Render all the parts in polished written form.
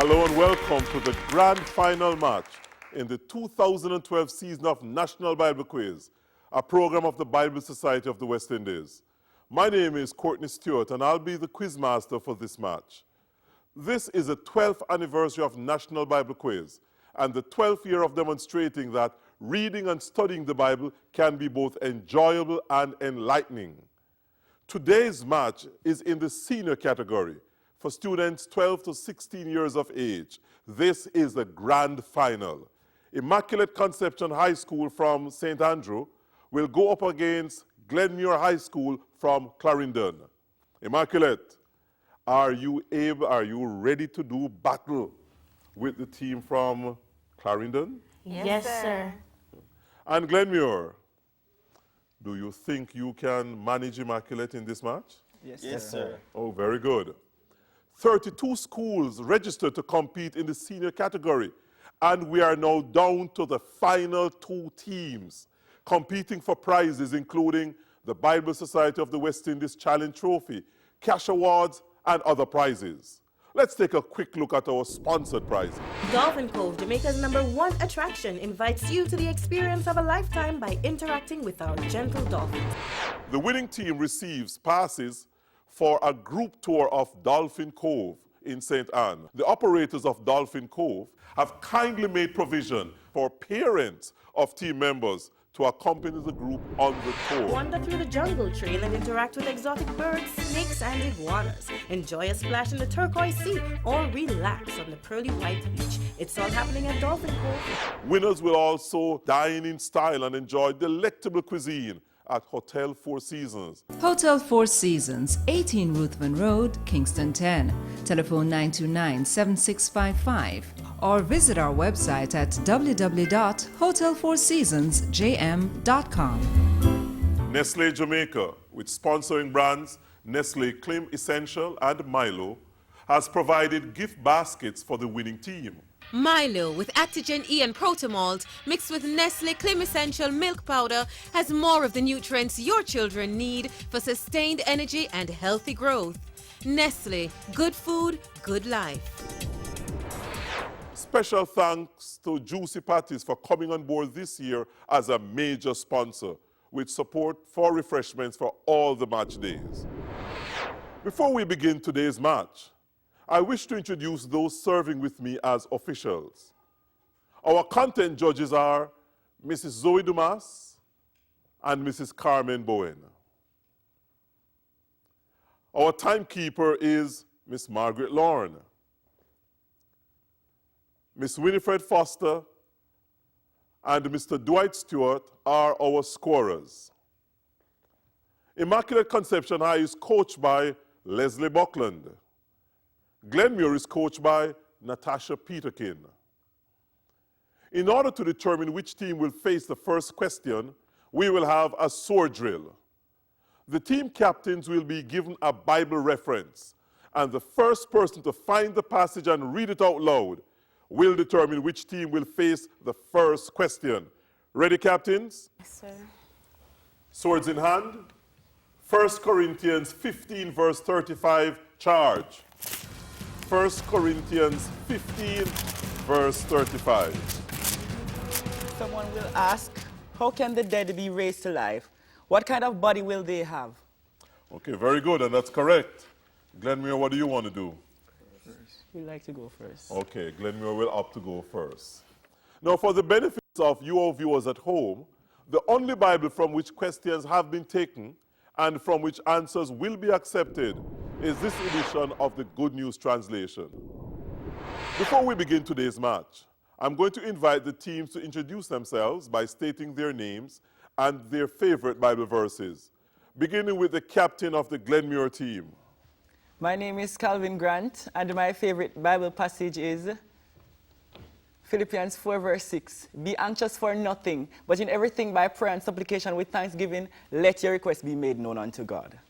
Hello and welcome to the grand final match in the 2012 season of National Bible Quiz, a program of the Bible Society of the West Indies. My name is Courtney Stewart and I'll be the quizmaster for this match. This is the 12th anniversary of National Bible Quiz and the 12th year of demonstrating that reading and studying the Bible can be both enjoyable and enlightening. Today's match is in the senior category for students 12 to 16 years of age. This is the grand final. Immaculate Conception High School from St. Andrew will go up against Glenmuir High School from Clarendon. Immaculate, are you ready to do battle with the team from Clarendon? Yes, sir. And Glenmuir, do you think you can manage Immaculate in this match? Yes, sir. Oh, very good. 32 schools registered to compete in the senior category, and we are now down to the final two teams competing for prizes, including the Bible Society of the West Indies Challenge Trophy, cash awards, and other prizes. Let's take a quick look at our sponsored prizes. Dolphin Cove, Jamaica's #1 attraction, invites you to the experience of a lifetime by interacting with our gentle dolphins. The winning team receives passes for a group tour of Dolphin Cove in St. Anne. The operators of Dolphin Cove have kindly made provision for parents of team members to accompany the group on the tour. Wander through the jungle trail and interact with exotic birds, snakes, and iguanas. Enjoy a splash in the turquoise sea or relax on the pearly white beach. It's all happening at Dolphin Cove. Winners will also dine in style and enjoy delectable cuisine at Hotel Four Seasons. Hotel Four Seasons, 18 Ruthven Road, Kingston 10. Telephone 929-7655 or visit our website at www.hotelfourseasonsjm.com. Nestle Jamaica, with sponsoring brands Nestle Klim Essential and Milo, has provided gift baskets for the winning team. Milo with Actigen E and Protomalt mixed with Nestle Klim Essential Milk Powder has more of the nutrients your children need for sustained energy and healthy growth. Nestle, good food, good life. Special thanks to Juicy Patties for coming on board this year as a major sponsor with support for refreshments for all the match days. Before we begin today's match, I wish to introduce those serving with me as officials. Our content judges are Mrs. Zoe Dumas and Mrs. Carmen Bowen. Our timekeeper is Miss Margaret Lorne. Miss Winifred Foster and Mr. Dwight Stewart are our scorers. Immaculate Conception High is coached by Leslie Buckland. Glenmuir is coached by Natasha Peterkin. In order to determine which team will face the first question, we will have a sword drill. The team captains will be given a Bible reference, and the first person to find the passage and read it out loud will determine which team will face the first question. Ready, captains? Yes, sir. Swords in hand. 1 Corinthians 15, verse 35, charge. 1 Corinthians 15, verse 35. Someone will ask, how can the dead be raised to life? What kind of body will they have? Okay, very good, and that's correct. Glenmuir, what do you want to do? We'd like to go first. Okay, Glenmuir will opt to go first. Now, for the benefits of you all viewers at home, the only Bible from which questions have been taken and from which answers will be accepted is this edition of the Good News Translation. Before we begin today's match, I'm going to invite the teams to introduce themselves by stating their names and their favorite Bible verses, beginning with the captain of the Glenmuir team. My name is Calvin Grant, and my favorite Bible passage is Philippians 4, verse 6. Be anxious for nothing, but in everything by prayer and supplication with thanksgiving, let your requests be made known unto God.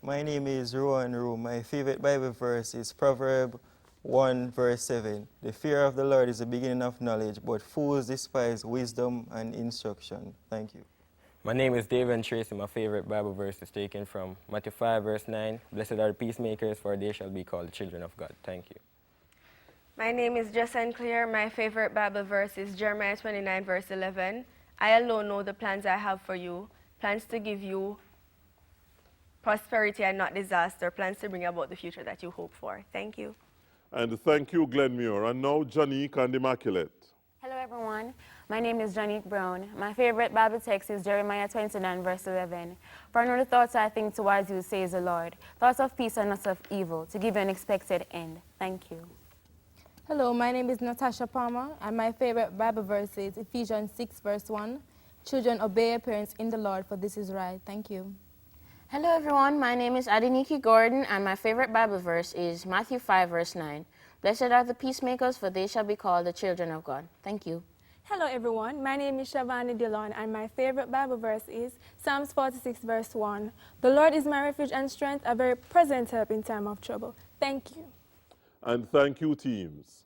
My name is Rowan Rue. My favorite Bible verse is Proverbs 1, verse 7. The fear of the Lord is the beginning of knowledge, but fools despise wisdom and instruction. Thank you. My name is David Tracy. My favorite Bible verse is taken from Matthew 5, verse 9. Blessed are the peacemakers, for they shall be called the children of God. Thank you. My name is Jason Clear. My favorite Bible verse is Jeremiah 29, verse 11. I alone know the plans I have for you, plans to give you prosperity and not disaster, plans to bring about the future that you hope for. Thank you. And thank you, Glenmuir. And now, Janique and Immaculate. Hello, everyone. My name is Janique Brown. My favorite Bible text is Jeremiah 29, verse 11. For I know the thoughts I think towards you, says the Lord, thoughts of peace and not of evil, to give you an expected end. Thank you. Hello, my name is Natasha Palmer, and my favorite Bible verse is Ephesians 6, verse 1. Children, obey your parents in the Lord, for this is right. Thank you. Hello, everyone. My name is Adeniki Gordon, and my favorite Bible verse is Matthew 5, verse 9. Blessed are the peacemakers, for they shall be called the children of God. Thank you. Hello, everyone. My name is Shavani Dillon, and my favorite Bible verse is Psalms 46, verse 1. The Lord is my refuge and strength, a very present help in time of trouble. Thank you. And thank you, teams.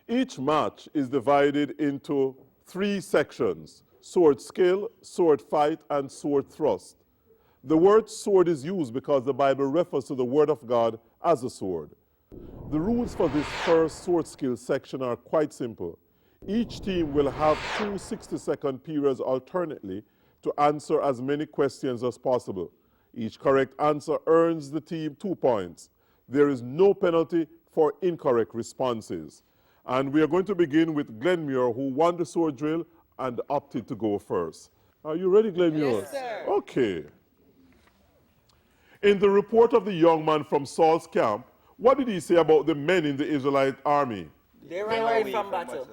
Each match is divided into 3 sections: sword skill, sword fight, and sword thrust. The word sword is used because the Bible refers to the Word of God as a sword. The rules for this first sword skill section are quite simple. Each team will have 2 60-second periods alternately to answer as many questions as possible. Each correct answer earns the team 2 points. There is no penalty for incorrect responses. And we are going to begin with Glenmuir, who won the sword drill and opted to go first. Are you ready, Glenmuir? Yes, sir. Okay. In the report of the young man from Saul's camp, what did he say about the men in the Israelite army? They ran away from battle.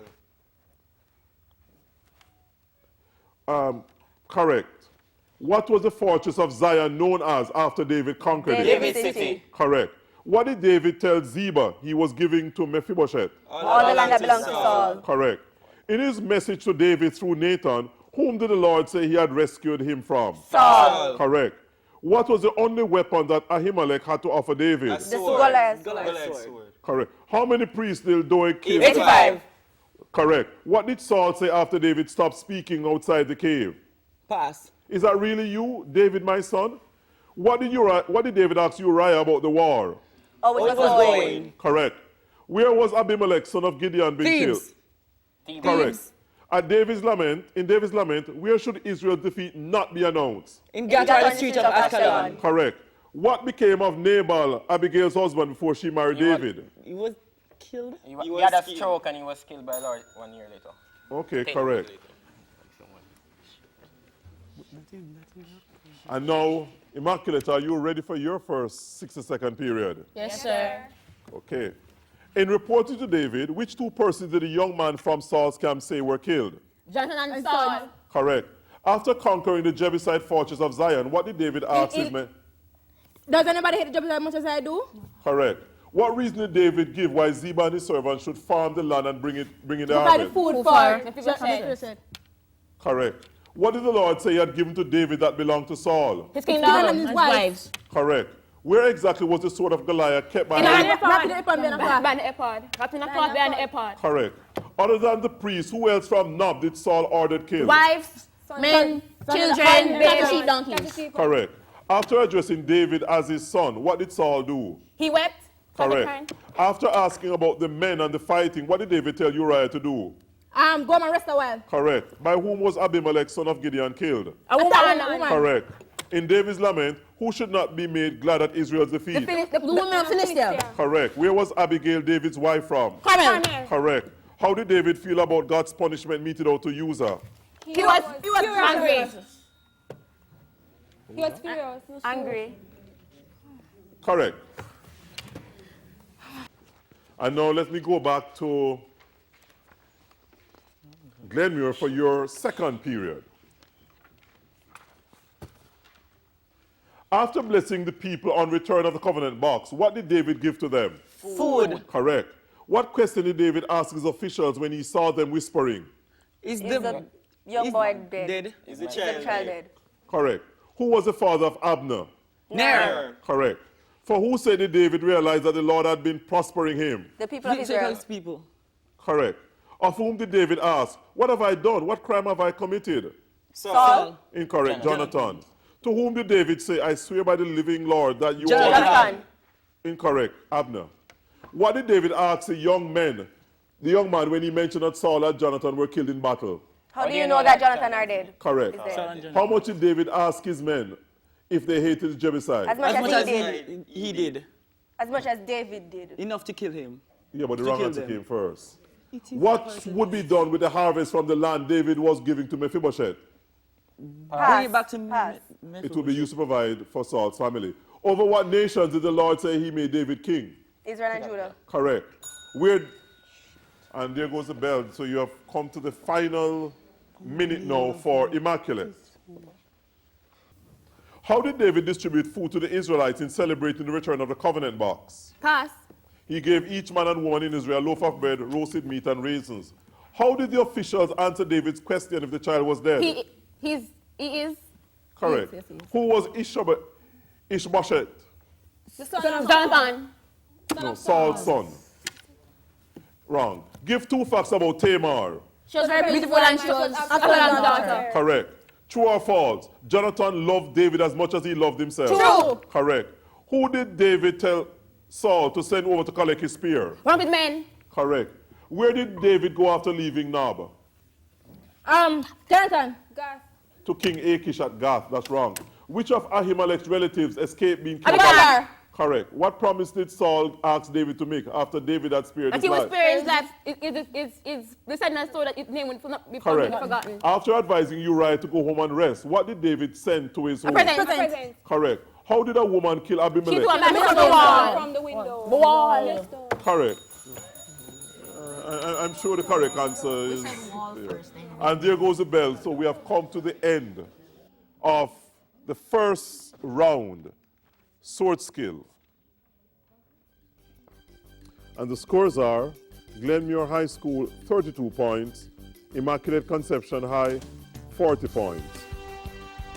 Correct. What was the fortress of Zion known as after David conquered it? David City. Correct. What did David tell Ziba he was giving to Mephibosheth? All the land that belongs to Saul. Correct. In his message to David through Nathan, whom did the Lord say he had rescued him from? Saul. Correct. What was the only weapon that Ahimelech had to offer David? The Goliath. Sword. Correct. How many priests did Doeg kill? 85. Correct. What did Saul say after David stopped speaking outside the cave? Pass. Is that really you, David, my son? What did David ask Uriah about the war? Oh, it was going. Correct. Where was Abimelech, son of Gideon, being killed? Thebes. Correct. In David's lament, where should Israel's defeat not be announced? In Gath or the street of Ashkelon. Correct. What became of Nabal, Abigail's husband, before she married David? He was killed. He had a stroke and he was killed by Lord 1 year later. Okay, correct. And now, Immaculate, are you ready for your first 60-second period? Yes, sir. Okay. In reporting to David, which 2 persons did the young man from Saul's camp say were killed? Jonathan and Saul. Correct. After conquering the Jebusite fortress of Zion, what did David ask his men? Does anybody hate the job as much as I do? Correct. What reason did David give why Ziba and his servants should farm the land and bring in the Provide harvest? food for Correct. What did the Lord say he had given to David that belonged to Saul? his kingdom and his wives. Correct. Where exactly was the sword of Goliath kept by Behind him? the ephod. Behind the ephod. Wrapped in a cloth behind the ephod. Correct. Other than the priest, who else from Nob did Saul order killed? Wives, men, children, babies, sheep, donkeys. Correct. After addressing David as his son, what did Saul do? He wept. Correct. After asking about the men and the fighting, what did David tell Uriah to do? Go and rest a while. Correct. By whom was Abimelech, son of Gideon, killed? A woman. Correct. In David's lament, who should not be made glad at Israel's defeat? The woman of Philistia. Correct. Where was Abigail, David's wife, from? Carmel. Correct. How did David feel about God's punishment meted out to Uzzah? He was angry. He was furious. Angry. Correct. And now let me go back to Glenmuir for your second period. After blessing the people on return of the covenant box, what did David give to them? Food. Correct. What question did David ask his officials when he saw them whispering? Is the young boy dead? Is the child dead? Correct. Who was the father of Abner? Ner. Correct. For who said did David realize that the Lord had been prospering him? The people of Israel. People. Correct. Of whom did David ask, what have I done? What crime have I committed? Saul. Incorrect. Jonathan. To whom did David say, I swear by the living Lord that you Jonathan. are... Incorrect. Abner. What did David ask the young men The young man, when he mentioned that Saul and Jonathan were killed in battle. How do you know that Jonathan are dead? Correct. Is dead? How much did David ask his men if they hated the Jebusites? As much as he did. He did. As much as David did. Enough to kill him. Yeah, but the To wrong kill answer them. came first. What would be done with the harvest from the land David was giving to Mephibosheth? Bring it back to It will be used to provide for Saul's family. Over what nations did the Lord say he made David king? Israel and Judah. Correct. And there goes the bell. So you have come to the final minute now for Immaculate. How did David distribute food to the Israelites in celebrating the return of the covenant box? Pass. He gave each man and woman in Israel a loaf of bread, roasted meat, and raisins. How did the officials answer David's question if the child was dead? He is. Correct. Yes. Who was Ishbosheth? The son of Jonathan. No, Saul's son. Wrong. Give 2 facts about Tamar. She was very beautiful and she was Absalom's daughter. Correct. True or false? Jonathan loved David as much as he loved himself. True. Correct. Who did David tell Saul to send over to collect his spear? One with men. Correct. Where did David go after leaving Nob? Jonathan. To King Achish at Gath. That's wrong. Which of Ahimelech's relatives escaped being killed? Abigail. Correct. What promise did Saul ask David to make after David had spared his He was life? spared his life. It's descendants so that his name would not be Correct. forgotten. After advising Uriah to go home and rest, what did David send to his home? Present. Correct. How did a woman kill Abimelech? She from the wall. From the window. The wall. Correct. I'm sure the correct answer is there. And there goes the bell. So we have come to the end of the first round, sword skill. And the scores are Glenmuir High School 32 points, Immaculate Conception High 40 points.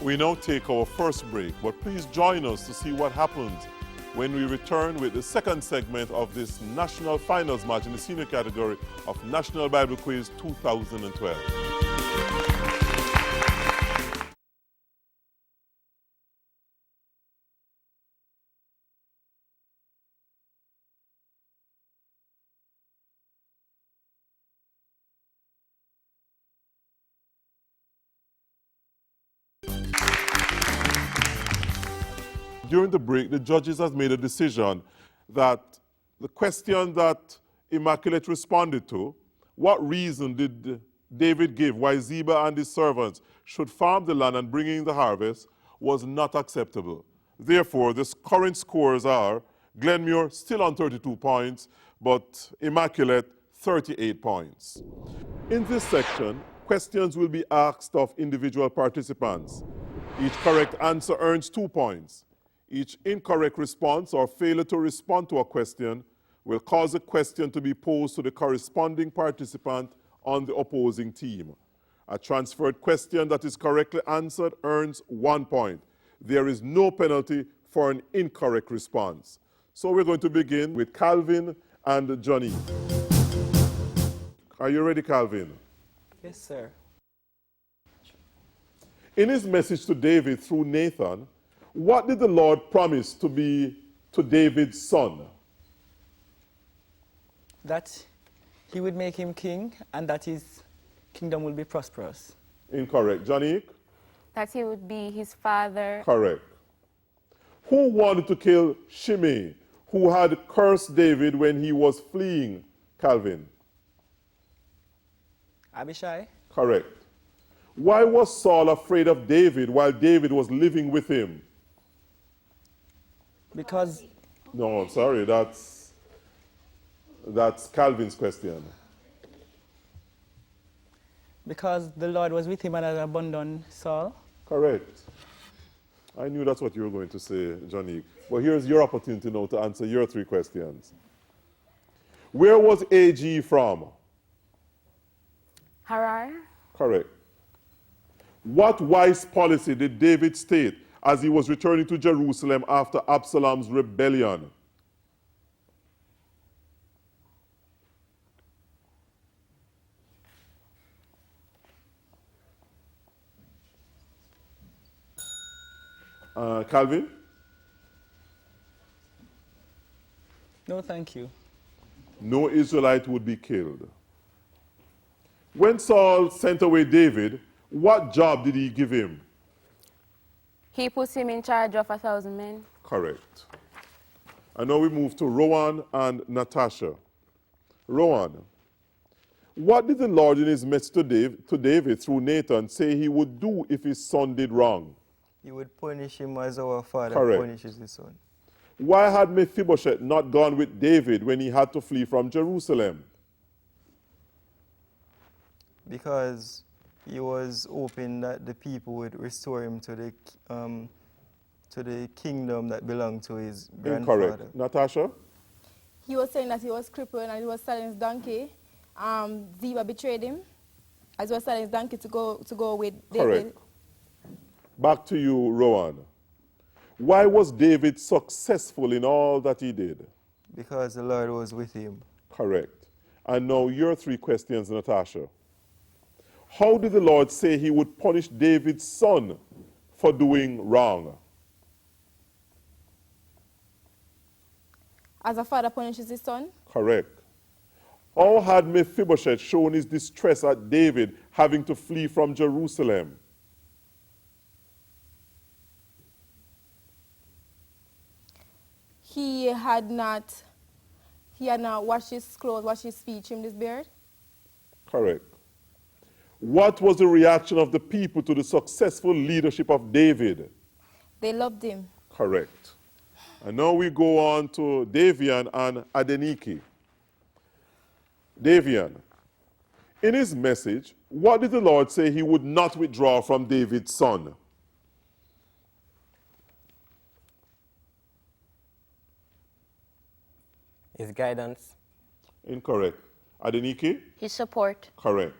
We now take our first break, but please join us to see what happens when we return with the second segment of this national finals match in the senior category of National Bible Quiz 2012. During the break, the judges have made a decision that the question that Immaculate responded to, what reason did David give why Ziba and his servants should farm the land and bring in the harvest, was not acceptable. Therefore, the current scores are Glenmuir still on 32 points, but Immaculate 38 points. In this section, questions will be asked of individual participants. Each correct answer earns 2 points. Each incorrect response or failure to respond to a question will cause a question to be posed to the corresponding participant on the opposing team. A transferred question that is correctly answered earns 1 point. There is no penalty for an incorrect response. So we're going to begin with Calvin and Johnny. Are you ready, Calvin? Yes, sir. In his message to David through Nathan, what did the Lord promise to be to David's son? That he would make him king and that his kingdom will be prosperous. Incorrect. Janique? That he would be his father. Correct. Who wanted to kill Shimei, who had cursed David when he was fleeing? Calvin? Abishai? Correct. Why was Saul afraid of David while David was living with him? Because... No, I'm sorry, that's Calvin's question. Because the Lord was with him and had abandoned Saul. Correct. I knew that's what you were going to say, Johnny. Well, here's your opportunity now to answer your 3 questions. Where was AG from? Harar. Correct. What wise policy did David state as he was returning to Jerusalem after Absalom's rebellion? Calvin? No, thank you. No Israelite would be killed. When Saul sent away David, what job did he give him? He puts him in charge of 1,000 men. Correct. And now we move to Rowan and Natasha. Rowan, what did the Lord in his message to David through Nathan say he would do if his son did wrong? He would punish him as our father Correct. punishes his son. Why had Mephibosheth not gone with David when he had to flee from Jerusalem? Because he was hoping that the people would restore him to the kingdom that belonged to his grandfather. Incorrect. Natasha? He was saying that he was crippled and he was selling his donkey. Ziba betrayed him as he was selling his donkey to go with David. Correct. Back to you, Rowan. Why was David successful in all that he did? Because the Lord was with him. Correct. And now your 3 questions, Natasha. How did the Lord say he would punish David's son for doing wrong? As a father punishes his son. Correct. How had Mephibosheth shown his distress at David having to flee from Jerusalem? He had not washed his clothes, washed his feet, trimmed his beard. Correct. What was the reaction of the people to the successful leadership of David? They loved him. Correct. And now we go on to Davian and Adeniki. Davian, in his message, what did the Lord say he would not withdraw from David's son? His guidance. Incorrect. Adeniki? His support. Correct.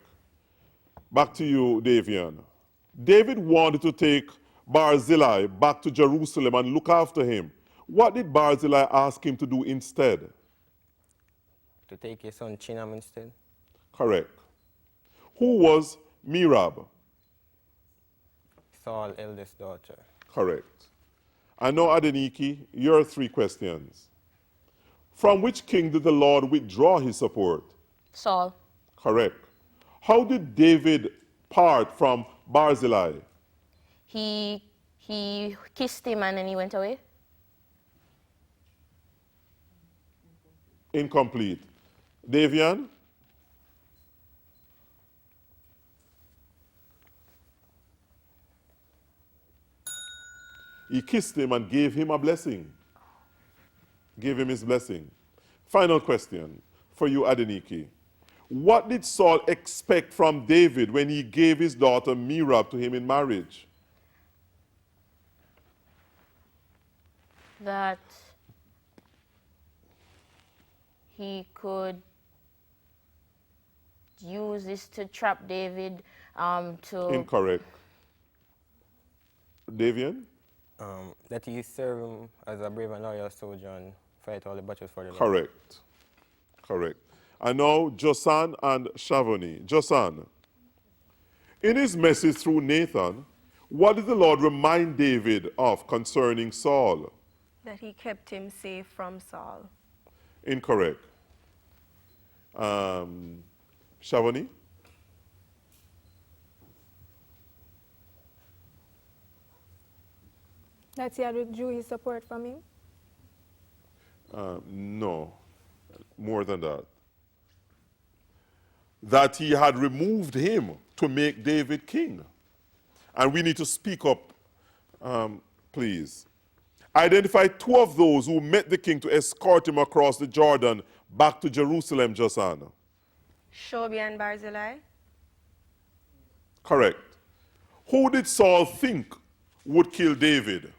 Back to you, Davian. David wanted to take Barzillai back to Jerusalem and look after him. What did Barzillai ask him to do instead? To take his son Chinam instead. Correct. Who was Merab? Saul's eldest daughter. Correct. And now, Adeniki, your 3 questions. From which king did the Lord withdraw his support? Saul. Correct. How did David part from Barzillai? He kissed him and then he went away. Incomplete. Davian? He kissed him and gave him a blessing. Gave him his blessing. Final question for you, Adeniki. What did Saul expect from David when he gave his daughter Merab to him in marriage? That he could use this to trap David to... Incorrect. Davian? That he serve him as a brave and loyal soldier and fight all the battles for the Lord. Correct. Correct. And now, Josan and Shavoni. Josan, in his message through Nathan, what did the Lord remind David of concerning Saul? That he kept him safe from Saul. Incorrect. Shavoni? That he had withdrew his support from him. No, more than that. That he had removed him to make David king. And we need to speak up, please. Identify 2 of those who met the king to escort him across the Jordan back to Jerusalem, Josanna. Shobi and Barzillai. Correct. Who did Saul think would kill David?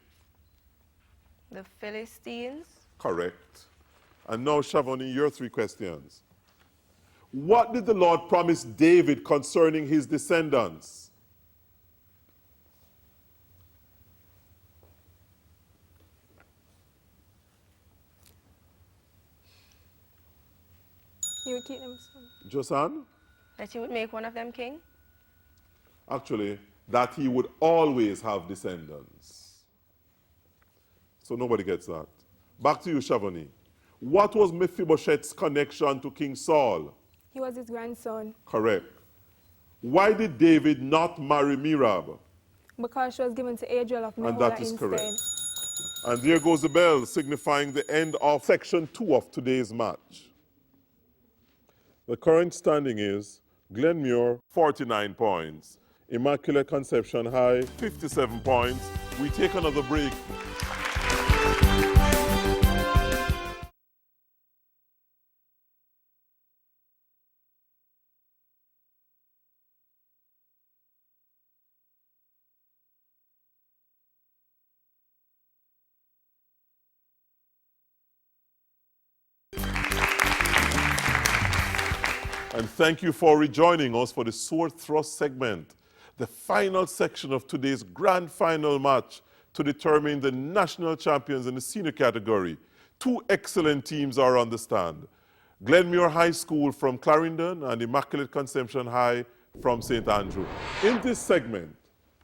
The Philistines. Correct. And now, Shavoni, your 3 questions. What did the Lord promise David concerning his descendants? He would keep them. Josan? That he would make one of them king. Actually, that he would always have descendants. So nobody gets that. Back to you, Shavoni. What was Mephibosheth's connection to King Saul? He was his grandson Correct. Why did David not marry Merab? because she was given to Adriel of And Meholah that is instead. correct. And there goes the bell, signifying the end of section 2 of today's match. The current standing is Glenmuir, 49 points. Immaculate Conception High, 57 points. We take another break. And thank you for rejoining us for the Sword Thrust segment, the final section of today's grand final match to determine the national champions in the senior category. Two excellent teams are on the stand. Glenmuir High School from Clarendon and Immaculate Conception High from St. Andrew. In this segment,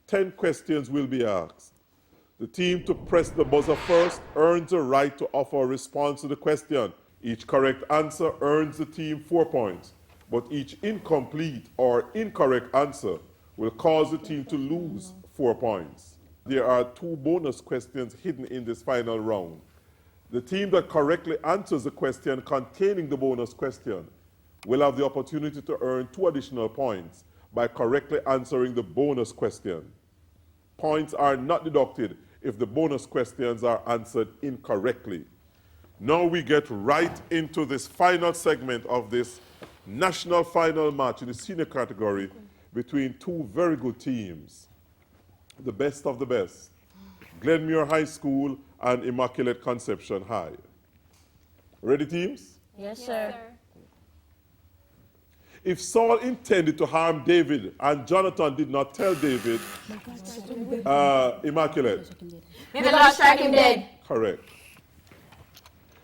10 questions will be asked. The team to press the buzzer first earns the right to offer a response to the question. Each correct answer earns the team 4 points, but each incomplete or incorrect answer will cause the team to lose 4 points. There are 2 bonus questions hidden in this final round. The team that correctly answers the question containing the bonus question will have the opportunity to earn 2 additional points by correctly answering the bonus question. Points are not deducted if the bonus questions are answered incorrectly. Now we get right into this final segment of this national final match in the senior category between 2 very good teams, the best of the best, Glenmuir High School and Immaculate Conception High. Ready, teams? Yes, sir. If Saul intended to harm David and Jonathan did not tell David, Immaculate. May the Lord strike him dead. Correct.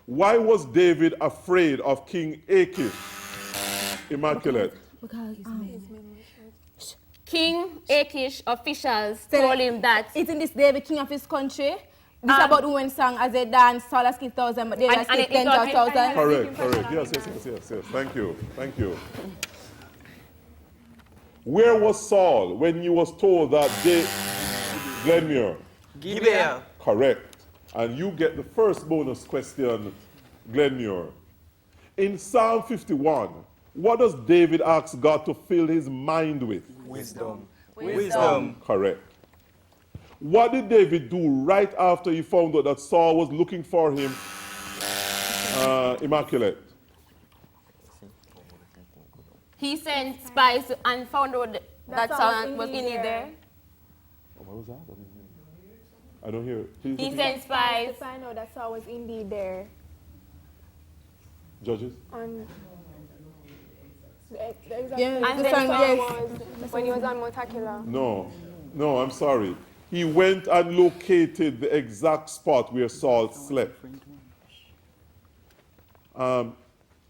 Why was David afraid of King Achish? Immaculate. King Achish officials told him that. Isn't this David king of his country? This about the women song as they dance, Saul has killed 1,000, but David has killed 10,000. Correct. Yes. Thank you. Where was Saul when he was told that Glenmuir? Gibeah. Correct. And you get the first bonus question, Glenmuir. In Psalm 51, what does David ask God to fill his mind with? Wisdom. Correct. What did David do right after he found out that Saul was looking for him? Immaculate. He sent spies and found out that Saul was in there. What was that? I don't hear it. Please He repeat. sent spies. To find out that Saul was indeed there. Judges? On Yeah, and then Saul was when he was on Mount Hakila. No, I'm sorry. He went and located the exact spot where Saul slept.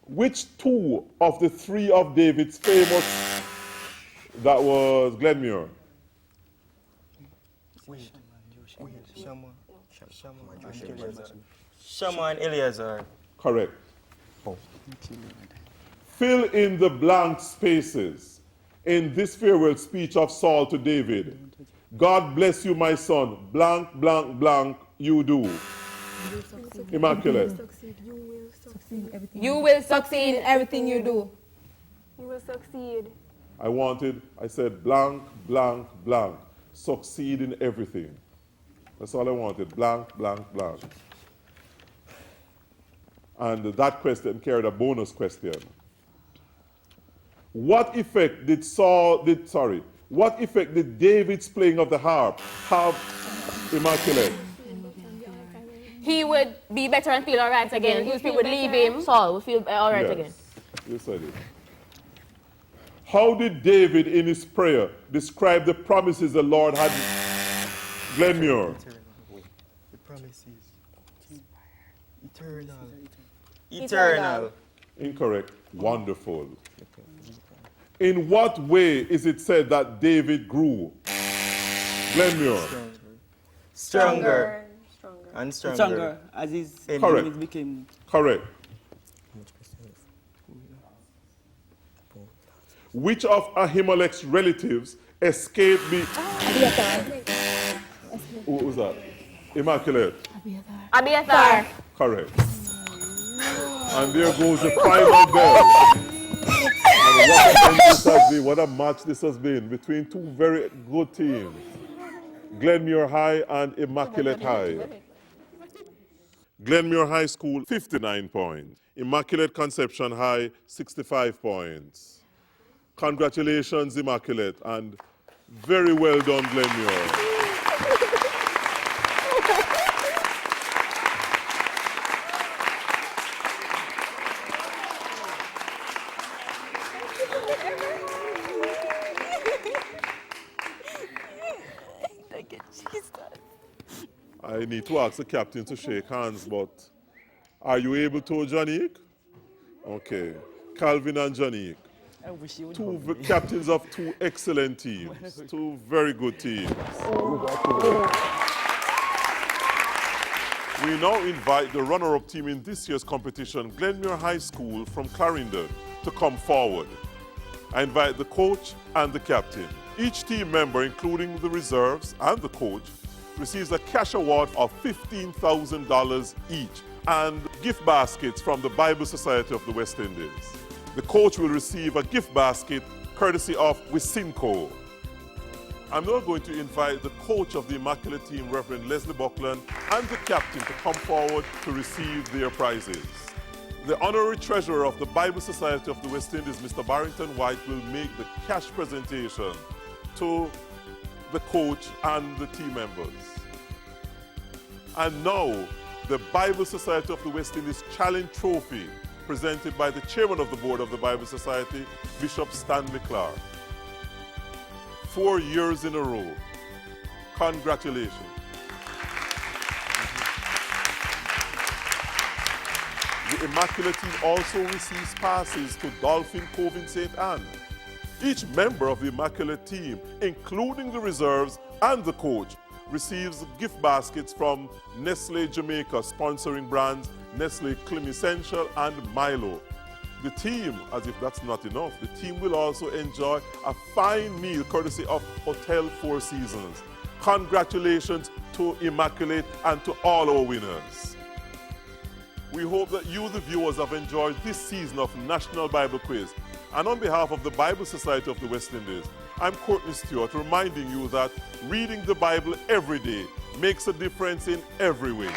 Which 2 of the 3 of David's famous, that was Glenmuir? Shammah and Eleazar. Correct. Fill in the blank spaces in this farewell speech of Saul to David. God bless you, my son. Blank, blank, blank, you do. Immaculate. You will succeed in everything you do. You will succeed. I said blank, blank, blank. Succeed in everything. That's all I wanted. Blank, blank, blank. And that question carried a bonus question. What effect did David's playing of the harp have, Immaculate? He would be better and feel all right again. His people would leave him. Saul would feel all right again. You said it. How did David in his prayer describe the promises the Lord had? Glenmuir. The promises. Eternal. Incorrect. Wonderful. In what way is it said that David grew? Glenmuir. Stronger. and stronger. Stronger, as his Correct. enemies became. Correct. Which of Ahimelech's relatives escaped the... What was that? Immaculate. Abiathar. Correct. And there goes the final bell. And what a game this has been, what a match this has been between two very good teams. Glenmuir High and Immaculate High. Glenmuir High School, 59 points. Immaculate Conception High, 65 points. Congratulations, Immaculate, and very well done, Glenmuir. I need to ask the captain to shake hands, but are you able to, Janique? Okay. Calvin and Janique. I wish you would Two hug me. captains of two excellent teams, two very good teams. We now invite the runner-up team in this year's competition, Glenmuir High School from Clarendon, to come forward. I invite the coach and the captain. Each team member, including the reserves and the coach, receives a cash award of $15,000 each and gift baskets from the Bible Society of the West Indies. The coach will receive a gift basket courtesy of Wisinco. I'm now going to invite the coach of the Immaculate team, Reverend Leslie Buckland, and the captain to come forward to receive their prizes. The honorary treasurer of the Bible Society of the West Indies, Mr. Barrington White, will make the cash presentation to the coach and the team members. And now, the Bible Society of the West Indies Challenge Trophy, presented by the chairman of the board of the Bible Society, Bishop Stanley Clark. 4 years in a row. Congratulations. The Immaculate team also receives passes to Dolphin Cove in St. Anne. Each member of the Immaculate team, including the reserves and the coach, receives gift baskets from Nestle Jamaica, sponsoring brands Nestle Clim Essential and Milo. The team, as if that's not enough, the team will also enjoy a fine meal courtesy of Hotel Four Seasons. Congratulations to Immaculate and to all our winners. We hope that you, the viewers, have enjoyed this season of National Bible Quiz. And on behalf of the Bible Society of the West Indies, I'm Courtney Stewart, reminding you that reading the Bible every day makes a difference in every way.